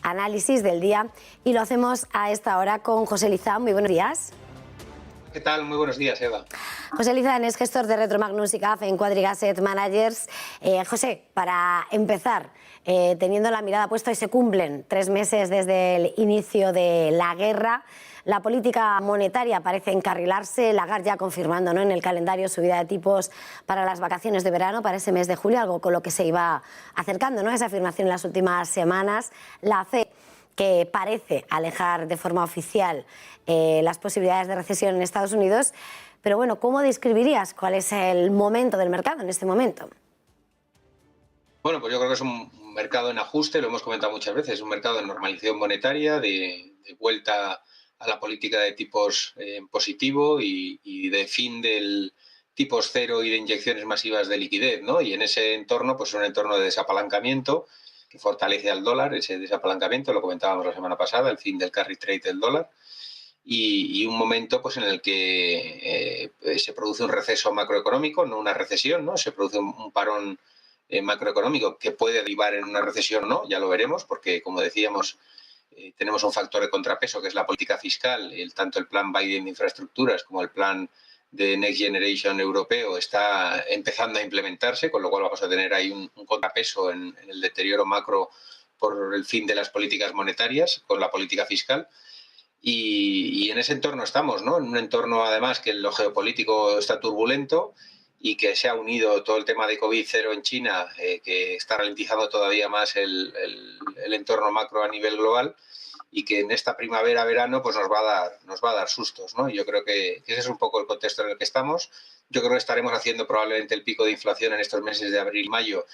análisis del día y lo hacemos a esta hora con José Lizán. Muy buenos días. ¿Qué tal? Muy buenos días, Eva. José Lizán es gestor de Retromagnus y CAF en Quadriga Asset Managers. José, para empezar, teniendo la mirada puesta, y se cumplen 3 meses desde el inicio de la guerra, la política monetaria parece encarrilarse. Lagarde ya confirmando, ¿no?, en el calendario subida de tipos para las vacaciones de verano, para ese mes de julio, algo con lo que se iba acercando, ¿no?, esa afirmación en las últimas semanas. La FED, que parece alejar de forma oficial las posibilidades de recesión en Estados Unidos. Pero bueno, ¿cómo describirías cuál es el momento del mercado en este momento? Bueno, pues yo creo que es un mercado en ajuste, lo hemos comentado muchas veces, un mercado de normalización monetaria, de vuelta a la política de tipos positivo y de fin del tipos cero y de inyecciones masivas de liquidez, ¿no? Y en ese entorno, pues un entorno de desapalancamiento que fortalece al dólar, ese desapalancamiento, lo comentábamos la semana pasada, el fin del carry trade del dólar. Y un momento pues en el que se produce un receso macroeconómico, no una recesión, ¿no? Se produce un parón macroeconómico que puede derivar en una recesión o no, ya lo veremos, porque como decíamos, tenemos un factor de contrapeso que es la política fiscal, tanto el plan Biden de infraestructuras como el plan de Next Generation europeo está empezando a implementarse, con lo cual vamos a tener ahí un contrapeso en el deterioro macro por el fin de las políticas monetarias con la política fiscal. Y en ese entorno estamos, ¿no? En un entorno, además, que lo geopolítico está turbulento y que se ha unido todo el tema de COVID-0 en China, que está ralentizando todavía más el entorno macro a nivel global, y que en esta primavera-verano pues nos va a dar sustos, ¿no? Yo creo que ese es un poco el contexto en el que estamos. Yo creo que estaremos haciendo probablemente el pico de inflación en estos meses de abril y mayo,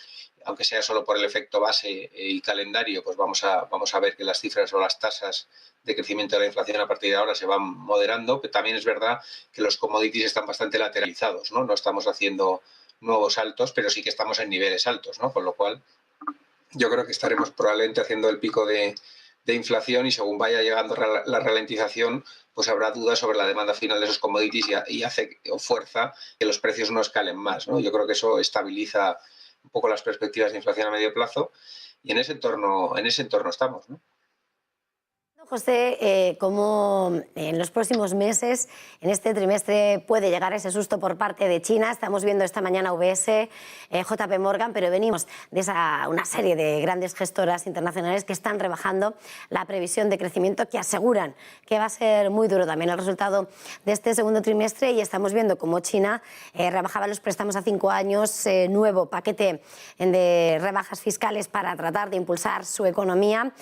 aunque sea solo por el efecto base y calendario, pues vamos a ver que las cifras o las tasas de crecimiento de la inflación a partir de ahora se van moderando, pero también es verdad que los commodities están bastante lateralizados, ¿no? No estamos haciendo nuevos altos, pero sí que estamos en niveles altos, ¿no? Con lo cual yo creo que estaremos probablemente haciendo el pico de inflación, y según vaya llegando la ralentización, pues habrá dudas sobre la demanda final de esos commodities y hace o fuerza que los precios no escalen más, ¿no? Yo creo que eso estabiliza un poco las perspectivas de inflación a medio plazo, y en ese entorno estamos, ¿no? José, ¿cómo en los próximos meses, en este trimestre, puede llegar ese susto por parte de China? Estamos viendo esta mañana UBS, JP Morgan, pero venimos de una serie de grandes gestoras internacionales que están rebajando la previsión de crecimiento, que aseguran que va a ser muy duro también el resultado de este segundo trimestre, y estamos viendo cómo China rebajaba los préstamos a 5 años, nuevo paquete de rebajas fiscales para tratar de impulsar su economía.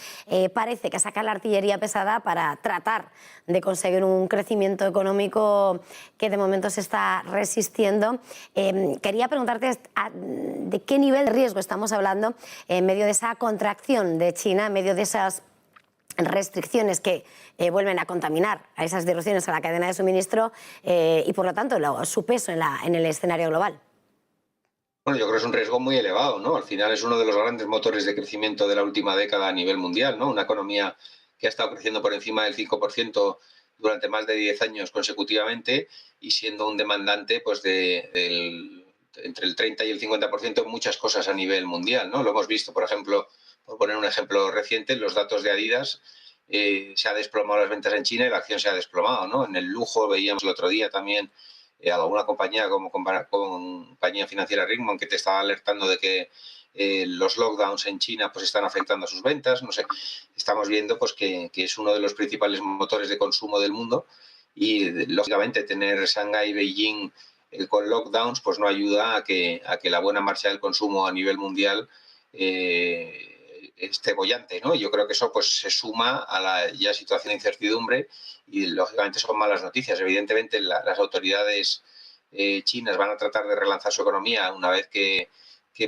Parece que saca la artillería pesada para tratar de conseguir un crecimiento económico que de momento se está resistiendo. Quería preguntarte de qué nivel de riesgo estamos hablando en medio de esa contracción de China, en medio de esas restricciones que vuelven a contaminar, a esas disrupciones a la cadena de suministro y por lo tanto su peso en el escenario global. Bueno, yo creo que es un riesgo muy elevado, ¿no? Al final es uno de los grandes motores de crecimiento de la última década a nivel mundial, ¿no? Una economía que ha estado creciendo por encima del 5% durante más de 10 años consecutivamente, y siendo un demandante pues entre el 30 y el 50% en muchas cosas a nivel mundial, ¿no? Lo hemos visto, por ejemplo, por poner un ejemplo reciente, los datos de Adidas. Se ha desplomado las ventas en China y la acción se ha desplomado, ¿no? En el lujo veíamos el otro día también alguna compañía como compañía financiera Richmond, que te estaba alertando de que los lockdowns en China pues están afectando a sus ventas. No sé, estamos viendo pues que es uno de los principales motores de consumo del mundo, y lógicamente tener Shanghái y Beijing con lockdowns pues no ayuda a que la buena marcha del consumo a nivel mundial esté bollante, ¿no? Yo creo que eso pues se suma a la ya situación de incertidumbre, y lógicamente son malas noticias. Evidentemente las autoridades chinas van a tratar de relanzar su economía una vez que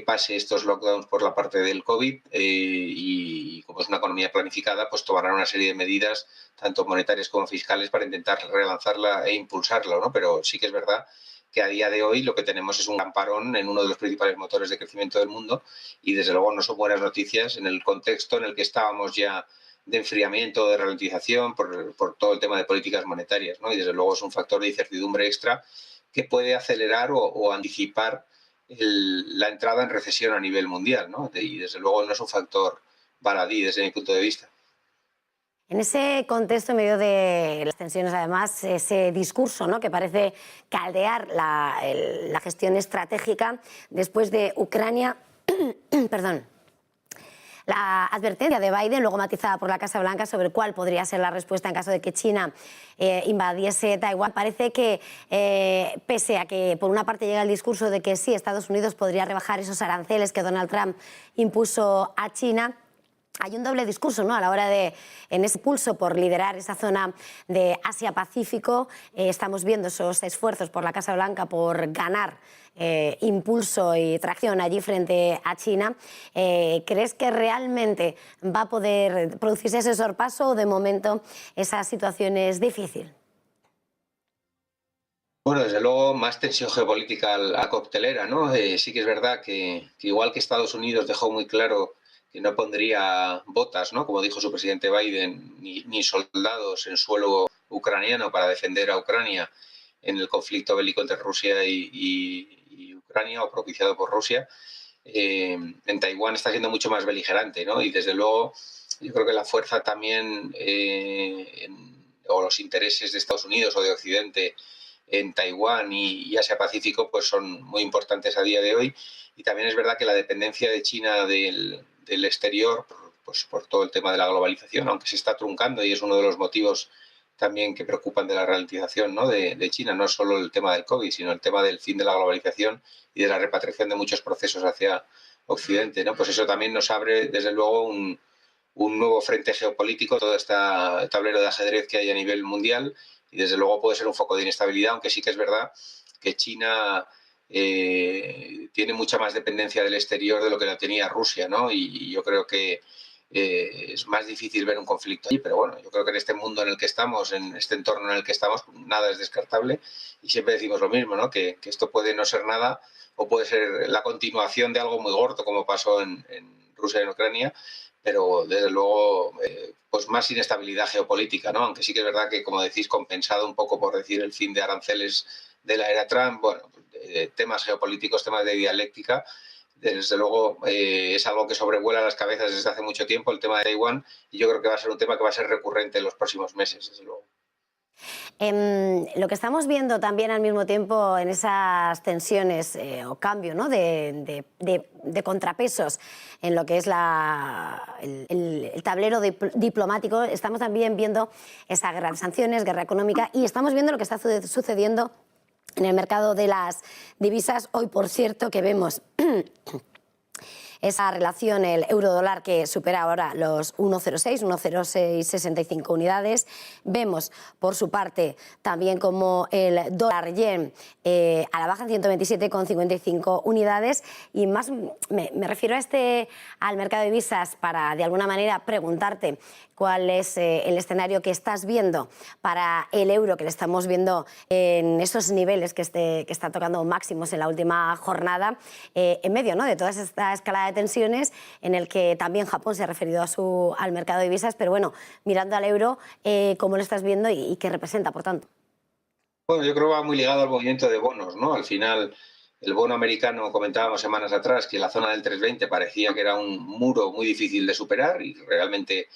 pase estos lockdowns por la parte del COVID, y como es una economía planificada, pues tomarán una serie de medidas, tanto monetarias como fiscales, para intentar relanzarla e impulsarla, ¿no? Pero sí que es verdad que a día de hoy lo que tenemos es un gran parón en uno de los principales motores de crecimiento del mundo, y desde luego no son buenas noticias en el contexto en el que estábamos ya de enfriamiento, de ralentización, por todo el tema de políticas monetarias, ¿no? Y desde luego es un factor de incertidumbre extra que puede acelerar o anticipar la entrada en recesión a nivel mundial, ¿no? Y desde luego no es un factor baladí desde mi punto de vista. En ese contexto, en medio de las tensiones, además, ese discurso, ¿no?, que parece caldear la gestión estratégica después de Ucrania, perdón, la advertencia de Biden, luego matizada por la Casa Blanca, sobre cuál podría ser la respuesta en caso de que China invadiese Taiwán. Parece que, pese a que por una parte llega el discurso de que sí, Estados Unidos podría rebajar esos aranceles que Donald Trump impuso a China, hay un doble discurso, ¿no?, a la hora de, en ese pulso por liderar esa zona de Asia-Pacífico. Estamos viendo esos esfuerzos por la Casa Blanca por ganar impulso y tracción allí frente a China. ¿Crees que realmente va a poder producirse ese sorpaso o de momento esa situación es difícil? Bueno, desde luego, más tensión geopolítica a la coctelera, ¿no? Sí que es verdad que igual que Estados Unidos dejó muy claro que no pondría botas, ¿no?, como dijo su presidente Biden, ni soldados en suelo ucraniano para defender a Ucrania en el conflicto bélico entre Rusia y Ucrania, o propiciado por Rusia. En Taiwán está siendo mucho más beligerante, ¿no? Y desde luego yo creo que la fuerza también, o los intereses de Estados Unidos o de Occidente en Taiwán y Asia-Pacífico pues son muy importantes a día de hoy. Y también es verdad que la dependencia de China del exterior, pues por todo el tema de la globalización, aunque se está truncando, y es uno de los motivos también que preocupan de la ralentización, ¿no?, de China, no solo el tema del COVID, sino el tema del fin de la globalización y de la repatriación de muchos procesos hacia Occidente, ¿no? Pues eso también nos abre, desde luego, un nuevo frente geopolítico, todo este tablero de ajedrez que hay a nivel mundial, y desde luego puede ser un foco de inestabilidad, aunque sí que es verdad que China tiene mucha más dependencia del exterior de lo que la tenía Rusia, ¿no? Y yo creo que es más difícil ver un conflicto allí, pero bueno, yo creo que en este mundo en el que estamos, en este entorno en el que estamos, nada es descartable, y siempre decimos lo mismo, ¿no?, que esto puede no ser nada, o puede ser la continuación de algo muy gordo, como pasó en Rusia y en Ucrania, pero desde luego pues más inestabilidad geopolítica, ¿no? Aunque sí que es verdad que, como decís, compensado un poco por decir el fin de aranceles de la era Trump, bueno, temas geopolíticos, temas de dialéctica, desde luego es algo que sobrevuela las cabezas desde hace mucho tiempo, el tema de Taiwán, y yo creo que va a ser un tema que va a ser recurrente en los próximos meses, desde luego. Lo que estamos viendo también al mismo tiempo en esas tensiones o cambio, ¿no?, de contrapesos en lo que es el tablero diplomático, estamos también viendo esa guerra de sanciones, guerra económica, y estamos viendo lo que está sucediendo en el mercado de las divisas. Hoy, por cierto, que vemos esa relación, el euro-dólar, que supera ahora los 1,06, 1,0665 unidades. Vemos, por su parte, también como el dólar-yen a la baja en 127,55 unidades. Y más me refiero al mercado de divisas para, de alguna manera, preguntarte cuál es el escenario que estás viendo para el euro, que le estamos viendo en esos niveles que está tocando máximos en la última jornada, en medio, ¿no?, de toda esta escalada de tensiones, en el que también Japón se ha referido al mercado de divisas. Pero bueno, mirando al euro, ¿cómo lo estás viendo y qué representa, por tanto? Bueno, yo creo que va muy ligado al movimiento de bonos, ¿no? Al final, el bono americano, comentábamos semanas atrás, que la zona del 3,20 parecía que era un muro muy difícil de superar, y realmente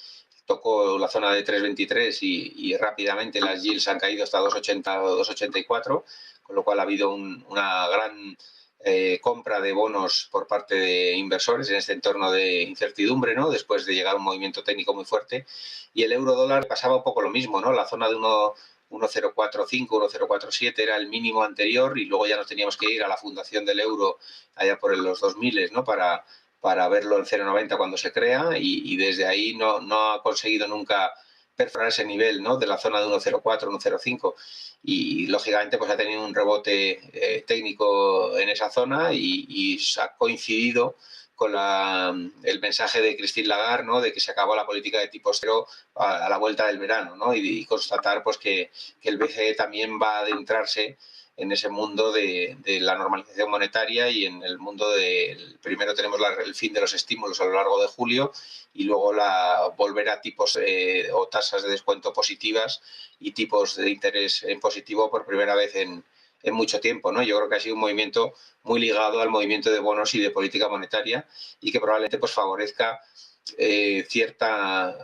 tocó la zona de 3,23 y rápidamente las yields han caído hasta 2,80 o 2,84, con lo cual ha habido una gran compra de bonos por parte de inversores en este entorno de incertidumbre, ¿no?, después de llegar a un movimiento técnico muy fuerte. Y el euro dólar pasaba un poco lo mismo, ¿no? La zona de 1,045, 1,047 era el mínimo anterior, y luego ya nos teníamos que ir a la fundación del euro allá por los 2000, ¿no?, para verlo en 0,90 cuando se crea, y desde ahí no ha conseguido nunca perforar ese nivel, ¿no?, de la zona de 1,04, 1,05, y lógicamente pues ha tenido un rebote técnico en esa zona, y ha coincidido con el mensaje de Christine Lagarde, ¿no?, de que se acabó la política de tipo cero a la vuelta del verano, ¿no?, y constatar pues que el BCE también va a adentrarse en ese mundo de la normalización monetaria, y en el mundo primero tenemos el fin de los estímulos a lo largo de julio, y luego volver a tipos o tasas de descuento positivas y tipos de interés en positivo por primera vez en mucho tiempo, ¿no? Yo creo que ha sido un movimiento muy ligado al movimiento de bonos y de política monetaria, y que probablemente pues favorezca cierta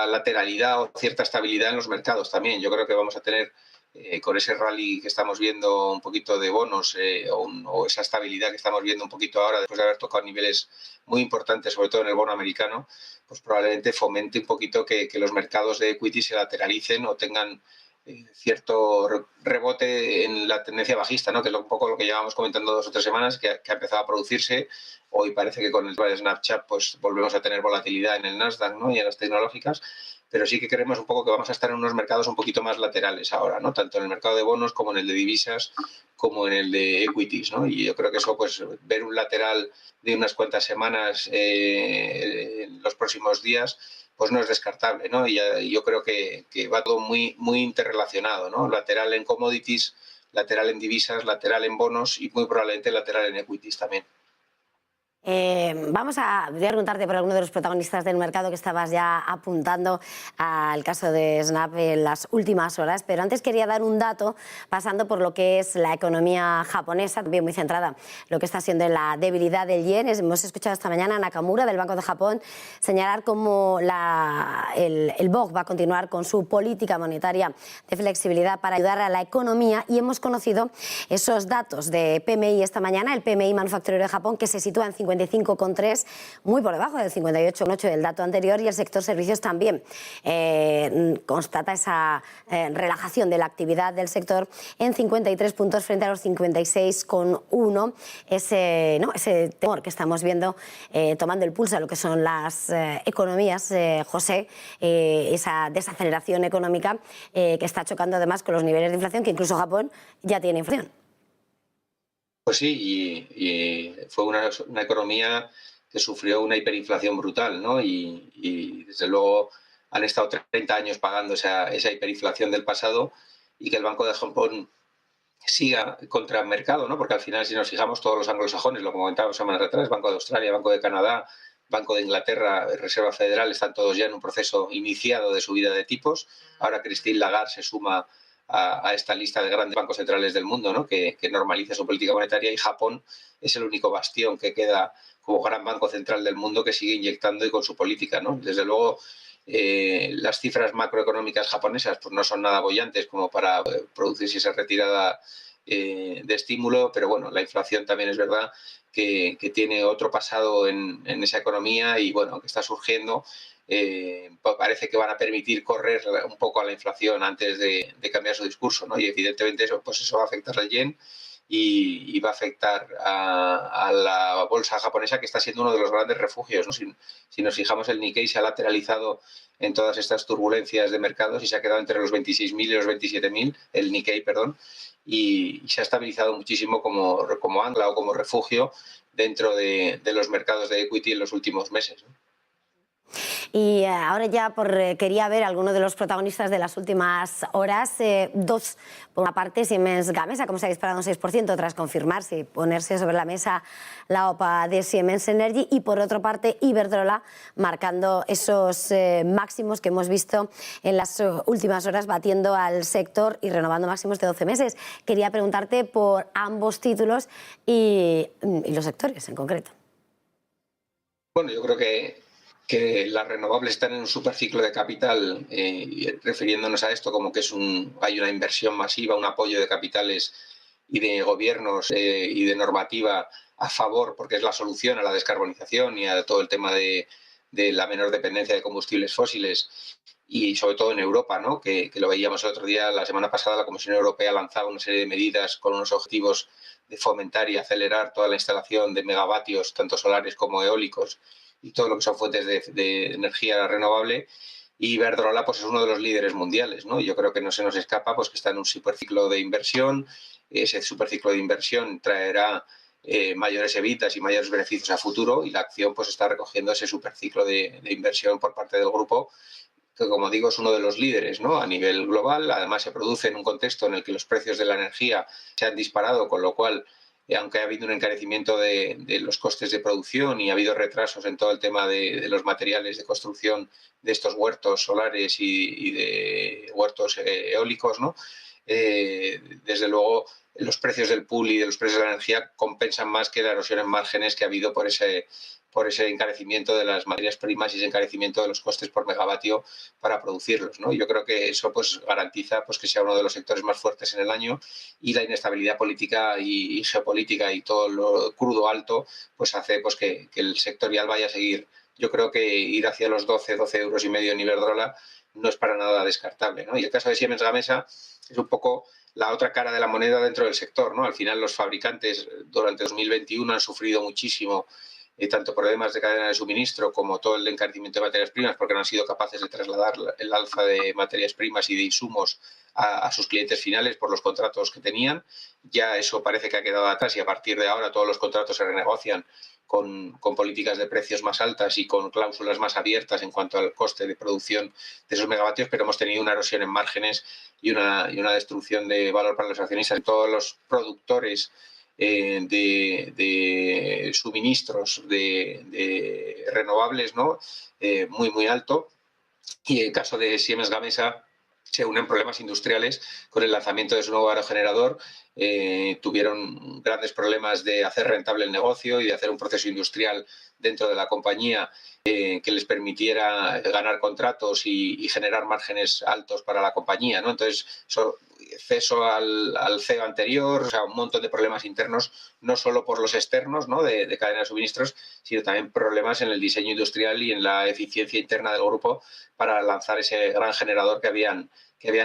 lateralidad o cierta estabilidad en los mercados también. Yo creo que vamos a tener, con ese rally que estamos viendo un poquito de bonos o esa estabilidad que estamos viendo un poquito ahora después de haber tocado niveles muy importantes, sobre todo en el bono americano, pues probablemente fomente un poquito que los mercados de equity se lateralicen o tengan cierto rebote en la tendencia bajista, ¿no? Que es un poco lo que llevamos comentando 2 o 3 semanas, que ha empezado a producirse. Hoy parece que con el de Snapchat pues volvemos a tener volatilidad en el Nasdaq, ¿no? Y en las tecnológicas, pero sí que creemos un poco que vamos a estar en unos mercados un poquito más laterales ahora, ¿no? Tanto en el mercado de bonos como en el de divisas, como en el de equities, ¿no? Y yo creo que eso, pues ver un lateral de unas cuantas semanas en los próximos días, pues no es descartable, ¿no? Y yo creo que va todo muy, muy interrelacionado, ¿no? Lateral en commodities, lateral en divisas, lateral en bonos y muy probablemente lateral en equities también. Voy a preguntarte por alguno de los protagonistas del mercado que estabas ya apuntando al caso de Snap en las últimas horas, pero antes quería dar un dato pasando por lo que es la economía japonesa, también muy centrada lo que está siendo la debilidad del yen. Hemos escuchado esta mañana a Nakamura del Banco de Japón señalar cómo el BOJ va a continuar con su política monetaria de flexibilidad para ayudar a la economía, y hemos conocido esos datos de PMI esta mañana, el PMI manufacturero de Japón, que se sitúa en 55,3, muy por debajo del 58,8 del dato anterior, y el sector servicios también constata esa relajación de la actividad del sector en 53 puntos frente a los 56,1. Ese temor que estamos viendo tomando el pulso a lo que son las economías, José, esa desaceleración económica que está chocando además con los niveles de inflación, que incluso Japón ya tiene inflación. Pues sí, y fue una economía que sufrió una hiperinflación brutal, ¿no? Y desde luego han estado 30 años pagando esa hiperinflación del pasado, y que el Banco de Japón siga contra el mercado, ¿no? Porque al final, si nos fijamos, todos los anglosajones, lo comentábamos semanas atrás, Banco de Australia, Banco de Canadá, Banco de Inglaterra, Reserva Federal, están todos ya en un proceso iniciado de subida de tipos. Ahora Christine Lagarde se suma a esta lista de grandes bancos centrales del mundo, ¿no? que normaliza su política monetaria, y Japón es el único bastión que queda como gran banco central del mundo que sigue inyectando y con su política, ¿no? Desde luego, las cifras macroeconómicas japonesas pues no son nada bollantes como para producirse esa retirada de estímulo, pero bueno, la inflación también es verdad que tiene otro pasado en esa economía, y bueno, que está surgiendo. Parece que van a permitir correr un poco a la inflación antes de cambiar su discurso, ¿no? Y evidentemente eso va a afectar al yen y va a afectar a la bolsa japonesa, que está siendo uno de los grandes refugios, ¿no? Si nos fijamos, el Nikkei se ha lateralizado en todas estas turbulencias de mercados y se ha quedado entre los 26.000 y los 27.000, el Nikkei, perdón, y se ha estabilizado muchísimo como ancla o como refugio dentro de los mercados de equity en los últimos meses, ¿no? Y ahora ya quería ver algunos de los protagonistas de las últimas horas. Dos, por una parte, Siemens Gamesa, como se ha disparado un 6% tras confirmarse y ponerse sobre la mesa la OPA de Siemens Energy, y por otra parte Iberdrola marcando esos máximos que hemos visto en las últimas horas, batiendo al sector y renovando máximos de 12 meses. Quería preguntarte por ambos títulos y los sectores en concreto. Bueno, yo creo que las renovables están en un superciclo de capital, refiriéndonos a esto como que hay una inversión masiva, un apoyo de capitales y de gobiernos y de normativa a favor, porque es la solución a la descarbonización y a todo el tema de la menor dependencia de combustibles fósiles, y sobre todo en Europa, ¿no? Que lo veíamos el otro día, la semana pasada, la Comisión Europea lanzaba una serie de medidas con unos objetivos de fomentar y acelerar toda la instalación de megavatios, tanto solares como eólicos, y todo lo que son fuentes de energía renovable. Y Iberdrola pues es uno de los líderes mundiales, ¿no? Yo creo que no se nos escapa pues que está en un superciclo de inversión. Ese superciclo de inversión traerá mayores evitas y mayores beneficios a futuro, y la acción pues está recogiendo ese superciclo de inversión por parte del grupo, que, como digo, es uno de los líderes, ¿no? A nivel global. Además, se produce en un contexto en el que los precios de la energía se han disparado, con lo cual, aunque ha habido un encarecimiento de los costes de producción y ha habido retrasos en todo el tema de los materiales de construcción de estos huertos solares y de huertos eólicos, ¿no? Desde luego, los precios del pool y de los precios de la energía compensan más que la erosión en márgenes que ha habido por por ese encarecimiento de las materias primas y ese encarecimiento de los costes por megavatio para producirlos, ¿no? Yo creo que eso pues garantiza pues que sea uno de los sectores más fuertes en el año, y la inestabilidad política y geopolítica y todo lo crudo alto pues hace pues que el sectorial vaya a seguir. Yo creo que ir hacia los 12 euros y medio en Iberdrola no es para nada descartable, ¿no? Y el caso de Siemens Gamesa es un poco la otra cara de la moneda dentro del sector, ¿no? Al final los fabricantes durante 2021 han sufrido muchísimo tanto problemas de cadena de suministro como todo el encarecimiento de materias primas, porque no han sido capaces de trasladar el alza de materias primas y de insumos a sus clientes finales por los contratos que tenían. Ya eso parece que ha quedado atrás, y a partir de ahora todos los contratos se renegocian con políticas de precios más altas y con cláusulas más abiertas en cuanto al coste de producción de esos megavatios, pero hemos tenido una erosión en márgenes y una destrucción de valor para los accionistas. Todos los productores de suministros de renovables, ¿no? Muy alto, y en el caso de Siemens Gamesa se unen problemas industriales con el lanzamiento de su nuevo aerogenerador. Tuvieron grandes problemas de hacer rentable el negocio y de hacer un proceso industrial dentro de la compañía que les permitiera ganar contratos y generar márgenes altos para la compañía, ¿no? Entonces, ceso al CEO anterior, o sea, un montón de problemas internos, no solo por los externos, ¿no? de cadena de suministros, sino también problemas en el diseño industrial y en la eficiencia interna del grupo para lanzar ese gran generador que habían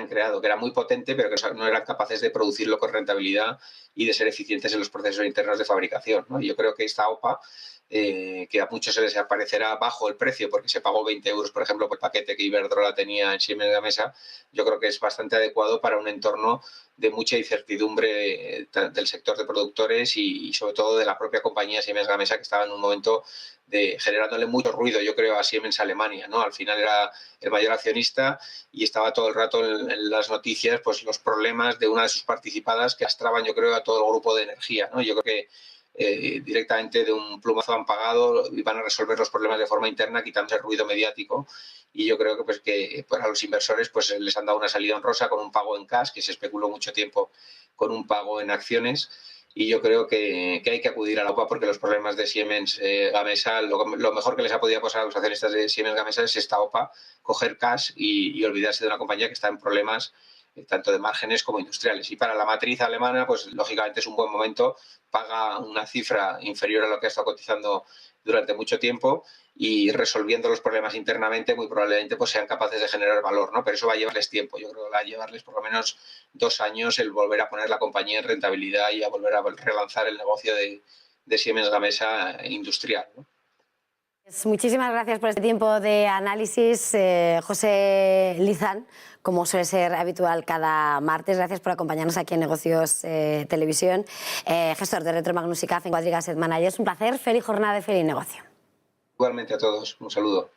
creado, que era muy potente, pero que no eran capaces de producirlo con rentabilidad y de ser eficientes en los procesos internos de fabricación, ¿no? Yo creo que esta OPA, que a muchos se les aparecerá bajo el precio porque se pagó 20 euros, por ejemplo, por el paquete que Iberdrola tenía en Siemens Gamesa, yo creo que es bastante adecuado para un entorno de mucha incertidumbre del sector de productores y sobre todo de la propia compañía Siemens Gamesa, que estaba en un momento generándole mucho ruido, yo creo, a Siemens Alemania, ¿no? Al final era el mayor accionista y estaba todo el rato en las noticias pues los problemas de una de sus participadas que lastraban, yo creo, a todo el grupo de energía, ¿no? Yo creo que directamente de un plumazo han pagado y van a resolver los problemas de forma interna, quitando el ruido mediático, y yo creo que a los inversores pues les han dado una salida honrosa con un pago en cash, que se especuló mucho tiempo con un pago en acciones, y yo creo que hay que acudir a la OPA porque los problemas de Siemens Gamesa, lo mejor que les ha podido pasar a los accionistas de Siemens Gamesa es esta OPA, coger cash y olvidarse de una compañía que está en problemas tanto de márgenes como industriales. Y para la matriz alemana, pues lógicamente es un buen momento, paga una cifra inferior a lo que ha estado cotizando durante mucho tiempo, y resolviendo los problemas internamente muy probablemente pues sean capaces de generar valor, ¿no? Pero eso va a llevarles tiempo, yo creo que va a llevarles por lo menos 2 años el volver a poner la compañía en rentabilidad y a volver a relanzar el negocio de Siemens Gamesa industrial, ¿no? Muchísimas gracias por este tiempo de análisis, José Lizán, como suele ser habitual cada martes. Gracias por acompañarnos aquí en Negocios Televisión. Gestor de Retro Magnus y Caf en Quadriga Asset Managers. Un placer, feliz jornada de feliz negocio. Igualmente a todos, un saludo.